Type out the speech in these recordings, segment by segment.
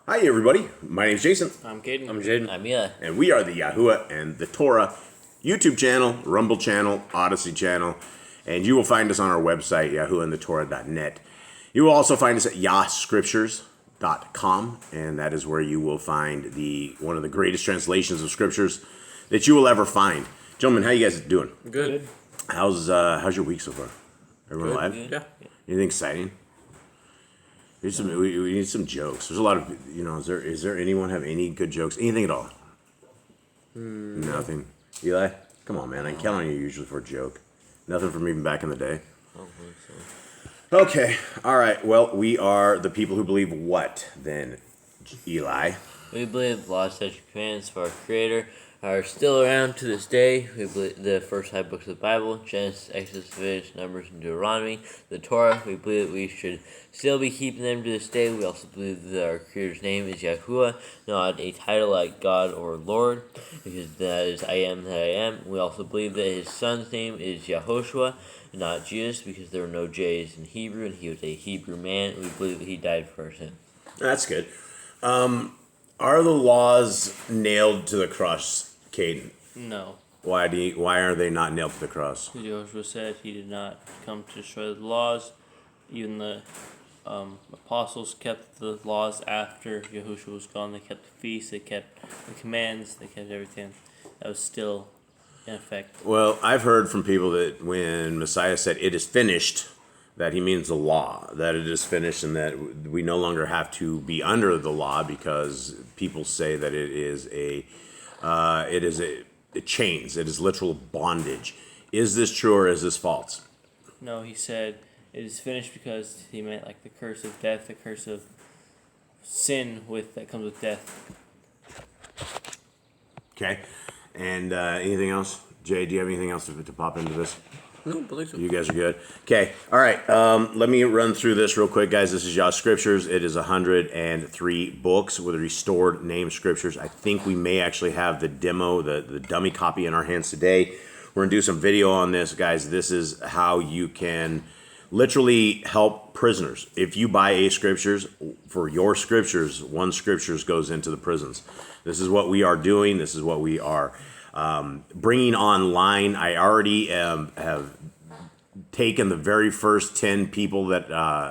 Hi, everybody. My name's Jason. I'm Caden. I'm Jaden. I'm Yah. And we are the Yahuwah and the Torah YouTube channel, Rumble channel, Odyssey channel. And you will find us on our website, yahuwahandthetorah.net. You will also find us at YahScriptures.com. And that is where you will find one of the greatest translations of scriptures that you will ever find. Gentlemen, how you guys doing? Good. How's your week so far? Everyone alive? Yeah. Anything exciting? We need some jokes. There's a lot of, is there anyone have any good jokes? Anything at all? Nothing. Eli? Come on, man. I can count on you usually for a joke. Nothing from even back in the day. I don't think so. Okay. All right. Well, we are the people who believe what, then, Eli? We believe the law, statutes, and commands of our Creator are still around to this day. We believe the first 5 books of the Bible, Genesis, Exodus, Leviticus, Numbers, and Deuteronomy. The Torah, we believe that we should still be keeping them to this day. We also believe that our Creator's name is Yahuwah, not a title like God or Lord, because that is I am that I am. We also believe that his son's name is Yahoshua, not Jesus, because there were no J's in Hebrew, and he was a Hebrew man. We believe that he died for our sin. That's good. Are the laws nailed to the cross, Caden? No. Why are they not nailed to the cross? Joshua said he did not come to destroy the laws. Even the apostles kept the laws after Yahushua was gone. They kept the feasts, they kept the commands, they kept everything. That was still in effect. Well, I've heard from people that when Messiah said it is finished, that he means the law, that it is finished, and that we no longer have to be under the law because people say that it is a chains, it is literal bondage. Is this true or is this false? No, he said it is finished because he meant like the curse of death, the curse of sin that comes with death. Okay. And anything else? Jay, do you have anything else to pop into this? No, believe so. You guys are good. Okay. All right. Let me run through this real quick, guys. This is Yah Scriptures. It is 103 books with restored name scriptures. I think we may actually have the demo, the dummy copy in our hands today. We're going to do some video on this, guys. This is how you can literally help prisoners. If you buy a scriptures, for your scriptures, one scriptures goes into the prisons. This is what we are doing. This is what we are bringing online. I already have taken the very first 10 people that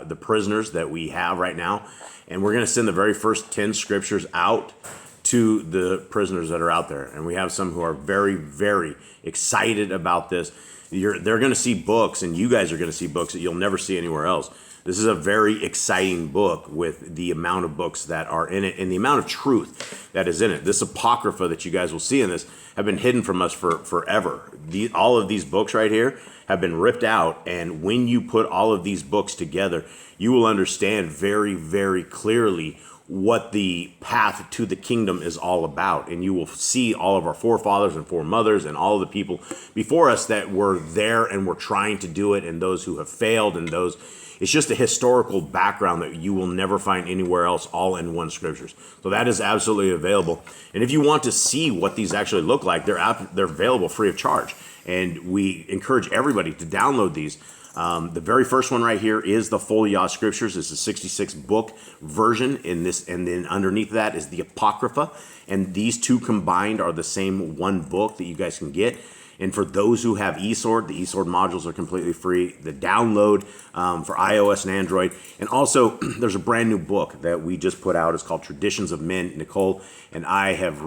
the prisoners that we have right now, and we're going to send the very first 10 scriptures out to the prisoners that are out there. And we have some who are very, very excited about this. They're going to see books, and you guys are going to see books that you'll never see anywhere else. This is a very exciting book with the amount of books that are in it and the amount of truth that is in it. This Apocrypha that you guys will see in this have been hidden from us for forever. All of these books right here have been ripped out, and when you put all of these books together, you will understand very, very clearly what the path to the kingdom is all about. And you will see all of our forefathers and foremothers and all of the people before us that were there and were trying to do it, and those who have failed, and those. It's just a historical background that you will never find anywhere else, all in one scriptures. So that is absolutely available. And if you want to see what these actually look like, they're available free of charge. And we encourage everybody to download these. The very first one right here is the full Yah Scriptures. It's a 66-book version in this, and then underneath that is the Apocrypha. And these two combined are the same one book that you guys can get. And for those who have eSword, the eSword modules are completely free. The download for iOS and Android. And also, there's a brand new book that we just put out. It's called Traditions of Men. Nicole and I have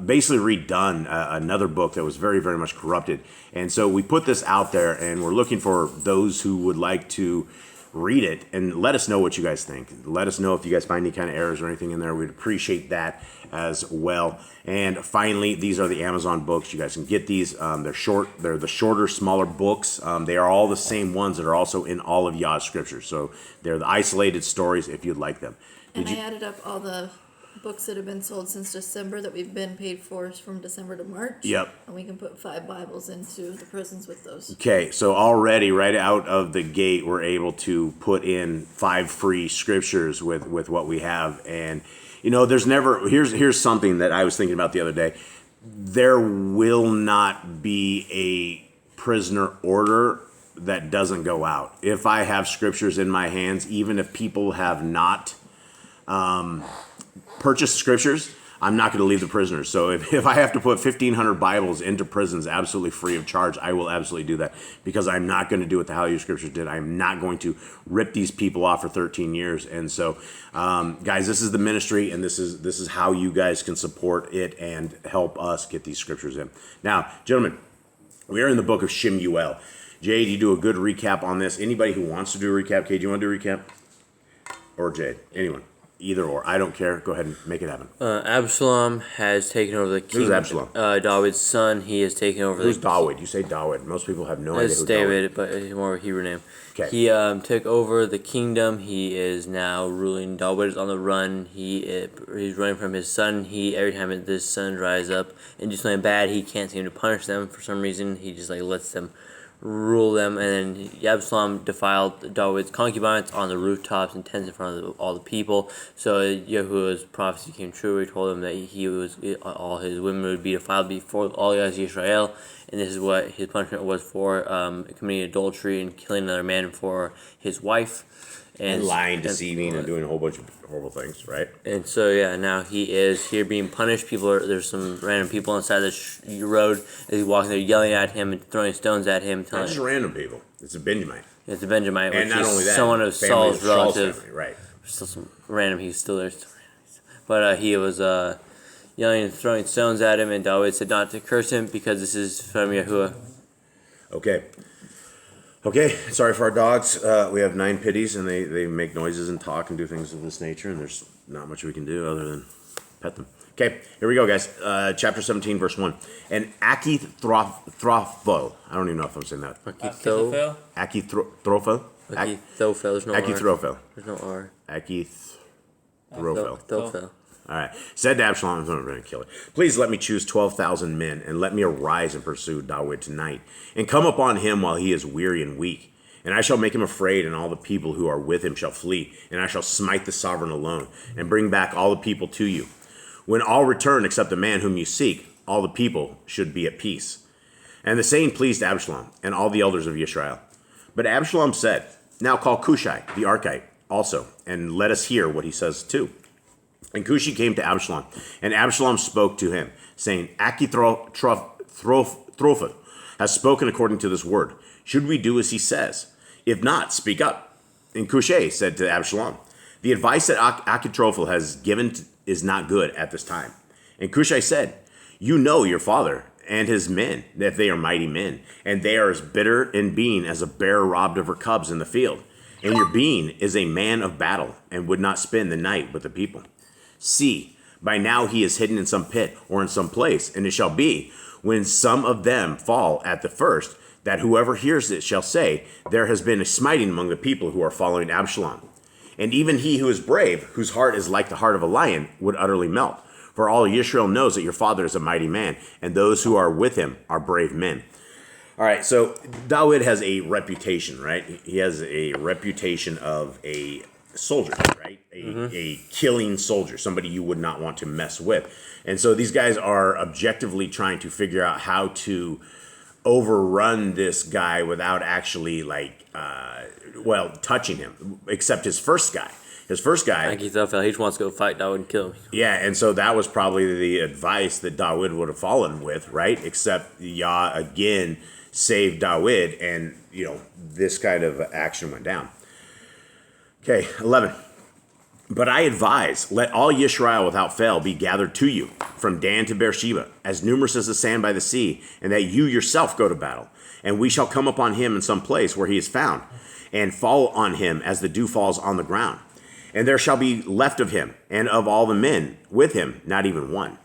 basically redone another book that was very, very much corrupted. And so we put this out there, and we're looking for those who would like to read it and let us know what you guys think. Let us know if you guys find any kind of errors or anything in there. We'd appreciate that as well. And finally, these are the Amazon books. You guys can get these. They're short. They're the shorter, smaller books. They are all the same ones that are also in all of Yah's scriptures. So they're the isolated stories if you'd like them. And I added up all the books that have been sold since December that we've been paid for from December to March. Yep. And we can put 5 Bibles into the prisons with those. Okay, so already right out of the gate, we're able to put in 5 free scriptures with what we have. And, there's never, here's something that I was thinking about the other day. There will not be a prisoner order that doesn't go out. If I have scriptures in my hands, even if people have not purchase scriptures, I'm not going to leave the prisoners. So if I have to put 1,500 Bibles into prisons absolutely free of charge, I will absolutely do that, because I'm not going to do what the Hallelujah Scriptures did. I'm not going to rip these people off for 13 years. And so, guys, this is the ministry, and this is how you guys can support it and help us get these scriptures in. Now, gentlemen, we are in the book of SHEMU'EL. Jade, you do a good recap on this. Anybody who wants to do a recap, Kate, do you want to do a recap? Or Jade? Anyone? Either or. I don't care. Go ahead and make it happen. Absalom has taken over the kingdom. Who's Absalom? David's son. He has taken over Who's Dawid? You say Dawid. Most people have no idea It's who David, but it's more of a Hebrew name. Okay. He took over the kingdom. He is now ruling. David is on the run. He's running from his son. Every time this son rise up and do something bad, he can't seem to punish them for some reason. He just lets them rule them. And then Absalom defiled David's concubines on the rooftops and tents in front of all the people. So Yahuwah's prophecy came true. He told him that all his women would be defiled before all guys Israel. And this is what his punishment was for committing adultery and killing another man for his wife. And lying, deceiving, and doing a whole bunch of horrible things, right? And so, now he is here being punished. There's some random people on the side of the road. He's walking there yelling at him and throwing stones at him. Not just random people. It's a Benjamite. It's a Benjamite, And which not is only that, someone of family Saul's relative. family, right. Still some random, he's still there. But he was yelling and throwing stones at him, and David said not to curse him because this is from Yahuwah. Okay, sorry for our dogs. We have 9 pitties, and they make noises and talk and do things of this nature, and there's not much we can do other than pet them. Okay, here we go, guys. Chapter 17, verse 1. And Achithrophel. I don't even know if I'm saying that. Achitophel? Achithrophel? Achitophel, there's no R. Achithrophel. There's no R. Achithrophel. Achitophel. All right. Said to Absalom, I'm going to kill it. Please let me choose 12,000 men, and let me arise and pursue David tonight, and come upon him while he is weary and weak. And I shall make him afraid, and all the people who are with him shall flee. And I shall smite the sovereign alone, and bring back all the people to you. When all return except the man whom you seek, all the people should be at peace. And the saying pleased Absalom, and all the elders of Israel. But Absalom said, Now call Cushai the Archite also, and let us hear what he says too. And Cushi came to Absalom, and Absalom spoke to him, saying, Achithrophel has spoken according to this word. Should we do as he says? If not, speak up. And Cushai said to Absalom, The advice that Achithrophel has given is not good at this time. And Cushai said, You know your father and his men, that they are mighty men, and they are as bitter in being as a bear robbed of her cubs in the field. And your being is a man of battle, and would not spend the night with the people. See, by now he is hidden in some pit or in some place, and it shall be, when some of them fall at the first, that whoever hears it shall say, There has been a smiting among the people who are following Absalom. And even he who is brave, whose heart is like the heart of a lion, would utterly melt. For all Israel knows that your father is a mighty man, and those who are with him are brave men. All right, so David has a reputation, right? He has a reputation of a soldier, right? A killing soldier, somebody you would not want to mess with. And so these guys are objectively trying to figure out how to overrun this guy without actually touching him, except his first guy. Achitophel, he just wants to go fight David and kill him. Yeah, and so that was probably the advice that David would have fallen with, right? Except Yah again saved David, and this kind of action went down. Okay, 11. But I advise, let all Yisrael without fail be gathered to you, from Dan to Beersheba, as numerous as the sand by the sea, and that you yourself go to battle. And we shall come upon him in some place where he is found, and fall on him as the dew falls on the ground. And there shall be left of him, and of all the men with him, not even one.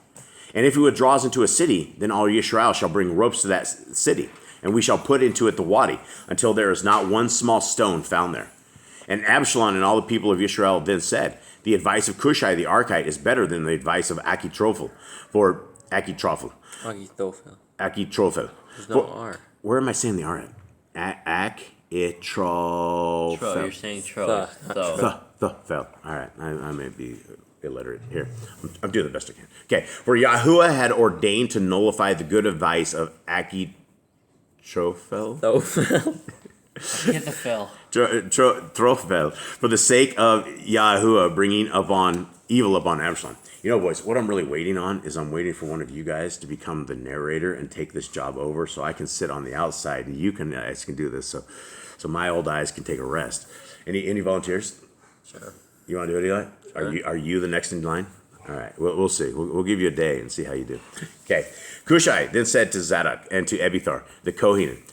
And if he withdraws into a city, then all Yisrael shall bring ropes to that city, and we shall put into it the wadi, until there is not one small stone found there. And Absalom and all the people of Israel then said, The advice of Cushai the Archite is better than the advice of Achitophel. Achitophel. There's no R. Where am I saying the R at? Achitophel. You're saying tro. Fell. All right, I may be illiterate here. I'm doing the best I can. Okay, for Yahuwah had ordained to nullify the good advice of Achitophel. Ahithophel. Trophel, for the sake of Yahuwah bringing upon evil upon Absalom. You know, boys, what I'm really waiting on is I'm waiting for one of you guys to become the narrator and take this job over, so I can sit on the outside and you guys can do this, so my old eyes can take a rest. Any volunteers? Sure. You want to do it, Eli? Sure. Are you the next in line? All right, we'll see. We'll give you a day and see how you do. Okay. Cushai then said to Zadok and to Ebithar, the Kohen,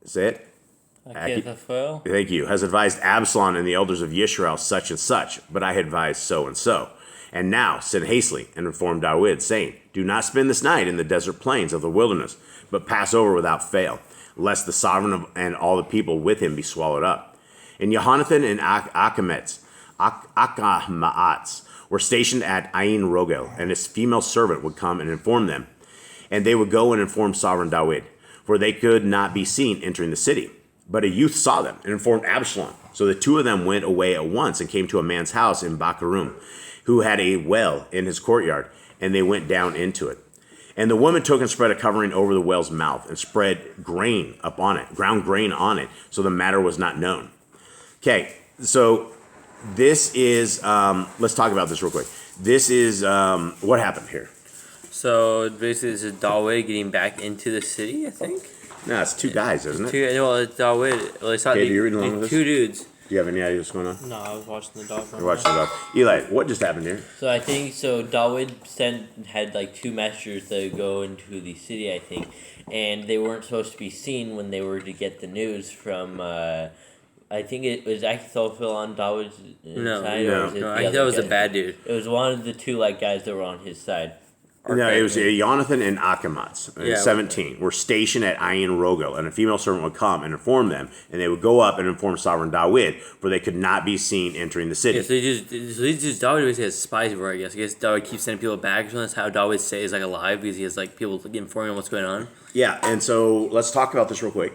say it. Ahithophel. Thank you. Has advised Absalom and the elders of Yisrael such and such, but I advised so and so. And now send hastily and inform Dawid, saying, do not spend this night in the desert plains of the wilderness, but pass over without fail, lest the sovereign and all the people with him be swallowed up. And Jehonathan and Akamaats were stationed at Ain Rogel, and his female servant would come and inform them. And they would go and inform sovereign Dawid, for they could not be seen entering the city. But a youth saw them and informed Absalom. So the two of them went away at once and came to a man's house in Bacarum, who had a well in his courtyard, and they went down into it. And the woman took and spread a covering over the well's mouth and spread grain upon it, ground grain on it, so the matter was not known. Okay, so this is, let's talk about this real quick. This is what happened here. So basically, this is Dawid getting back into the city, I think. No, it's two guys, isn't it? It's Dawid. Well, it's not Okay, do you read along with two this? dudes. Do you have any idea what's going on? No, I was watching the dog. You're watching it up. Eli, what just happened here? So I think Dawid had like two messengers that go into the city, I think, and they weren't supposed to be seen when they were to get the news from. I think it was Ahithophel on Dawid's side. No, or was it I the think other that was a guy? bad dude. It was one of the two guys that were on his side. No, it was Jonathan and Akamats, 17, were stationed at Ain Rogel, and a female servant would come and inform them, and they would go up and inform sovereign Dawid, for they could not be seen entering the city. Yeah, so Dawid basically has spies everywhere, I guess. I guess Dawid keeps sending people back, so that's how Dawid stays alive, because he has people informing him what's going on. Yeah, and so let's talk about this real quick.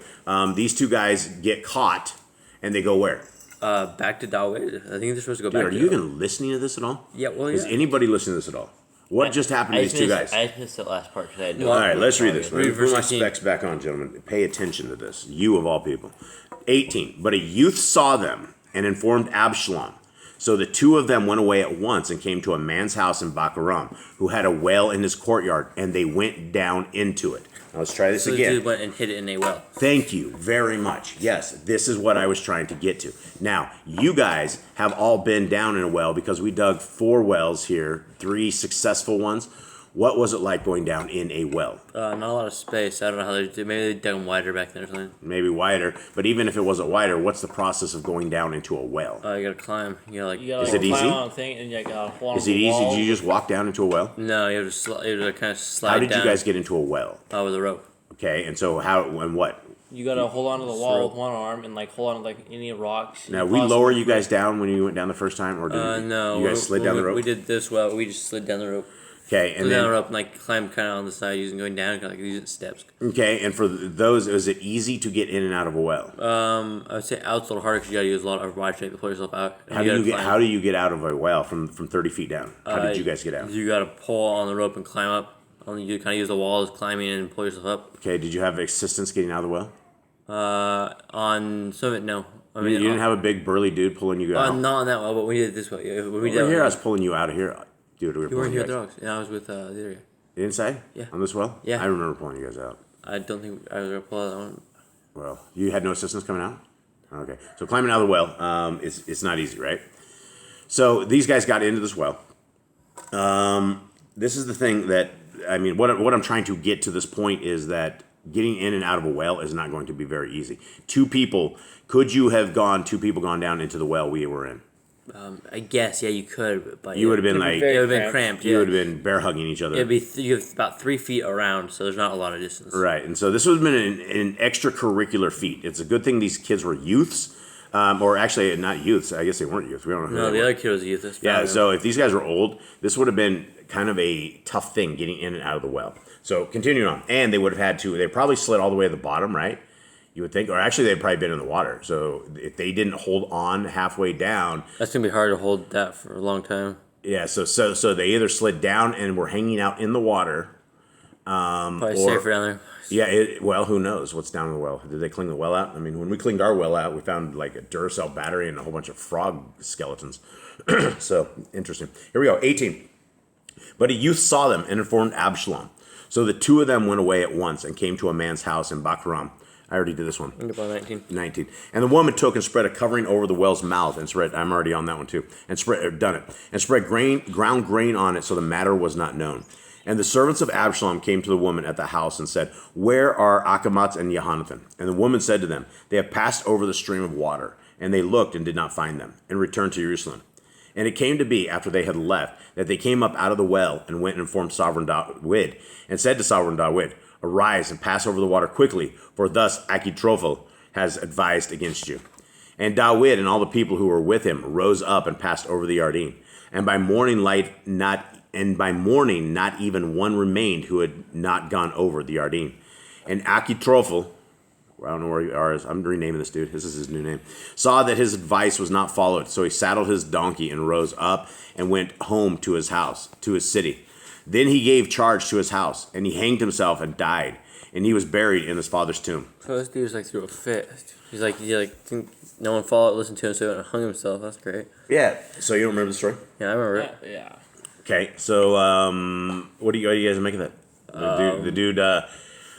These two guys get caught, and they go where? Back to Dawid. I think they're supposed to go Dude, back. are you even listening to this at all? Yeah, well, Is yeah. anybody listening to this at all? What just happened to these two guys? I just missed the last part because I had no. All right, let's read this. Let me Read put verse my 18. specs back on, gentlemen. Pay attention to this. You of all people. 18. But a youth saw them and informed Absalom. So the two of them went away at once and came to a man's house in Bacarum, who had a well in his courtyard, and they went down into it. Now let's try this So the again. dude went and hid it in a well. Thank you very much. Yes, this is what I was trying to get to. Now, you guys have all been down in a well because we dug 4 wells here, 3 successful ones. What was it like going down in a well? Not a lot of space. I don't know how they did. Maybe they dug them wider back then or something. Maybe wider, but even if it wasn't wider, what's the process of going down into a well? You gotta climb. You gotta You gotta Is it climb easy? on a thing and you gotta hold on Is to it the easy? wall. Did you just walk down into a well? No, you have to kind of slide How did down. you guys get into a well? With a rope. Okay, and so how and what? You gotta hold on to the wall with one arm and hold on to any rocks. Now, we lower you guys down when you went down the first time, or did No. you guys slid down the rope? We did this well. We just slid down the rope. Okay, and Slid down the then rope and climbed kind of on the side going down, using steps. okay, and for those, is it easy to get in and out of a well? I would say out's a little harder because you gotta use a lot of wide strength to pull yourself out. And How do gotta you get? climb. How do you get out of a well from 30 feet down? How did you guys get out? You gotta pull on the rope and climb up. You kind of use the walls climbing and pull yourself up. Okay, did you have assistance getting out of the well? On some of it, no. I You didn't have a big burly dude pulling you out. not on that well, but we did it this way. Yeah, when we did Over it, here, I was pulling you out of here, dude. We were you pulling weren't here you at the guys. dogs. Yeah, I was with the other guy. Inside? Yeah. On this well? Yeah. I remember pulling you guys out. I don't think I was gonna pull out that one. Well, you had no assistance coming out? Okay. So climbing out of the well, it's not easy, right? So these guys got into this well. This is the thing that, I mean, what I'm trying to get to this point is that getting in and out of a well is not going to be very easy. Two people gone down into the well we were in? I guess you could, but You would have been it like, would have been cramped. you would have been bear hugging each other. It'd be you have about 3 feet around, so there's not a lot of distance. Right, and so this would have been an extracurricular feat. It's a good thing these kids were youths, or actually not youths. I guess they weren't youths. We don't know who No, they the were. other kid was a youth. That's Yeah, probably so if these guys were old, this would have been kind of a tough thing getting in and out of the well. So continuing on, and they would have had to. They probably slid all the way to the bottom, right? You would think, or actually they'd probably been in the water. So if they didn't hold on halfway down, that's gonna be hard to hold that for a long time. yeah. So they either slid down and were hanging out in the water. Probably or- safer down there. Yeah, well, who knows what's down in the well? Did they clean the well out? I mean, when we cleaned our well out, we found like a Duracell battery and a whole bunch of frog skeletons. So, interesting. Here we go, 18. But a youth saw them and informed Absalom. So the two of them went away at once and came to a man's house in Bahurim. I already did this one. About 19. 19. And the woman took and spread a covering over the well's mouth and spread, I'm already on that one too, and spread ground grain on it so the matter was not known. And the servants of Absalom came to the woman at the house and said, "Where are Achimaaz and Jonathan?" And the woman said to them, "They have passed over the stream of water." And they looked and did not find them, and returned to Jerusalem. And it came to be, after they had left, that they came up out of the well and went and informed Sovereign David, and said to Sovereign David, "Arise and pass over the water quickly, for thus Achitophel has advised against you." And David and all the people who were with him rose up and passed over the Yarden. And by morning not even one remained who had not gone over the Yarden. And Achitophel, I don't know where he is. I'm renaming this dude. This is his new name. Saw that his advice was not followed, so he saddled his donkey and rose up and went home to his house, to his city. Then he gave charge to his house, and he hanged himself and died, and he was buried in his father's tomb. So this dude's like through a fit. He's like, think no one followed, listened to him, so he went and hung himself. That's great. Yeah. So you don't remember the story? Yeah, I remember it. Yeah. Okay. So what do you guys make of that? The dude.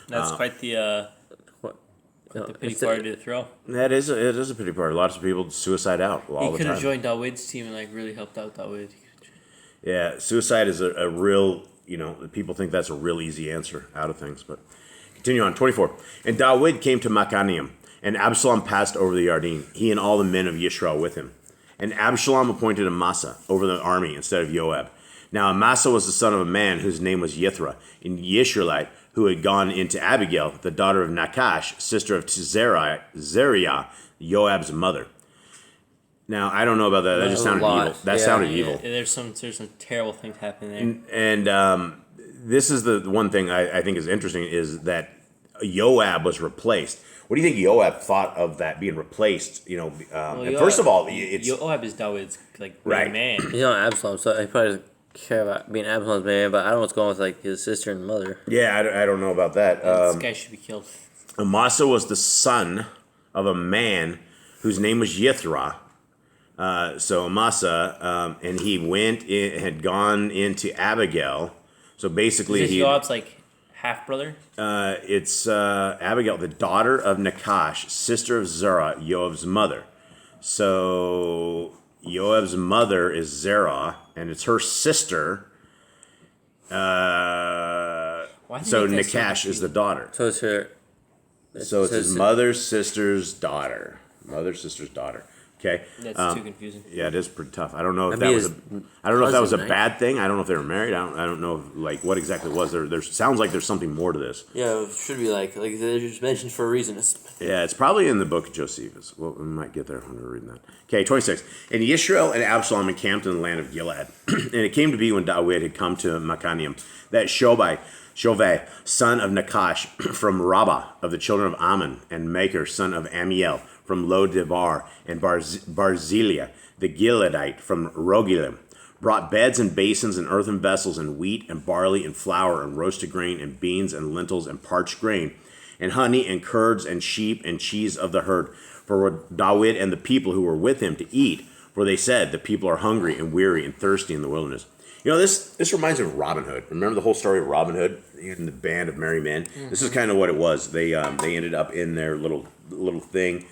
That's quite the pity party to throw. It is a pity party. Lots of people suicide out all He the could time. have joined David's team and like really helped out David. Yeah, suicide is a real, people think that's a real easy answer out of things. But continue on, 24. And David came to Machanaim, and Absalom passed over the Yarden, he and all the men of Yisrael with him. And Absalom appointed Amasa over the army instead of Joab. Now Amasa was the son of a man whose name was Yithra, a Yisraelite, who had gone into Abigail, the daughter of Nakash, sister of Zeruiah, Joab's mother. Now, I don't know about that. That just sounded evil. That sounded evil. There's some terrible things happening there. And this is the one thing I think is interesting is that Joab was replaced. What do you think Joab thought of that being replaced? First of all, it's Joab is David's Right. man. He's not Absalom, so he probably doesn't care about being Absalom's man, but I don't know what's going on with like his sister and mother. yeah, I don't know about that. This guy should be killed. Amasa was the son of a man whose name was Yithra. So Amasa, and he had gone into Abigail. So basically, Is this Joab's half brother? It's Abigail, the daughter of Nakash, sister of Zerah, Joab's mother. So Joab's mother is Zerah, and it's her sister. So Nakash is the daughter. So it's her. So it's his mother's sister's daughter. Mother's sister's daughter. Okay. That's too confusing. Yeah, it is pretty tough. I don't know if That'd that be was. his I don't know if that was a cousin, bad thing. I don't know if they were married. I don't know if, what exactly it was. There sounds like there's something more to this. Yeah, it should be like they're just mentioned for a reason. Yeah, it's probably in the book of Josephus. Well, we might get there when we're reading that. Okay, 26. And Yisrael and Absalom encamped in the land of Gilead. And it came to be when David had come to Machanaim that Shovei, son of Nakash, from Rabbah of the children of Ammon, and Maker, son of Amiel, from Lo-Debar, and Barzillai, the Gileadite, from Rogelim, brought beds and basins and earthen vessels and wheat and barley and flour and roasted grain and beans and lentils and parched grain and honey and curds and sheep and cheese of the herd for David and the people who were with him to eat. For they said, the people are hungry and weary and thirsty in the wilderness. This reminds me of Robin Hood. Remember the whole story of Robin Hood and the band of merry men? Mm-hmm. This is kind of what it was. They ended up in their little thing.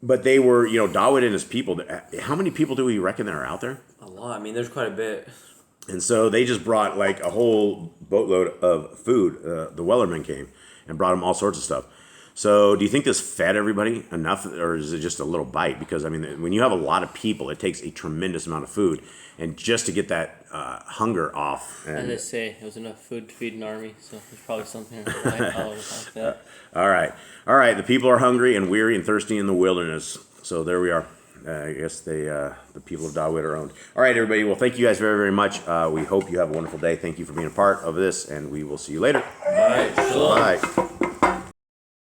But they were, David and his people. How many people do we reckon that are out there? A lot. I mean, there's quite a bit. And so they just brought a whole boatload of food. The Wellermen came and brought them all sorts of stuff. So do you think this fed everybody enough, or is it just a little bite? Because, when you have a lot of people, it takes a tremendous amount of food. And just to get that hunger off. As they say, it was enough food to feed an army, so there's probably something like that. All right. The people are hungry and weary and thirsty in the wilderness. So there we are. I guess the people of David are owned. All right, everybody. Well, thank you guys very, very much. We hope you have a wonderful day. Thank you for being a part of this, and we will see you later. All right. Bye.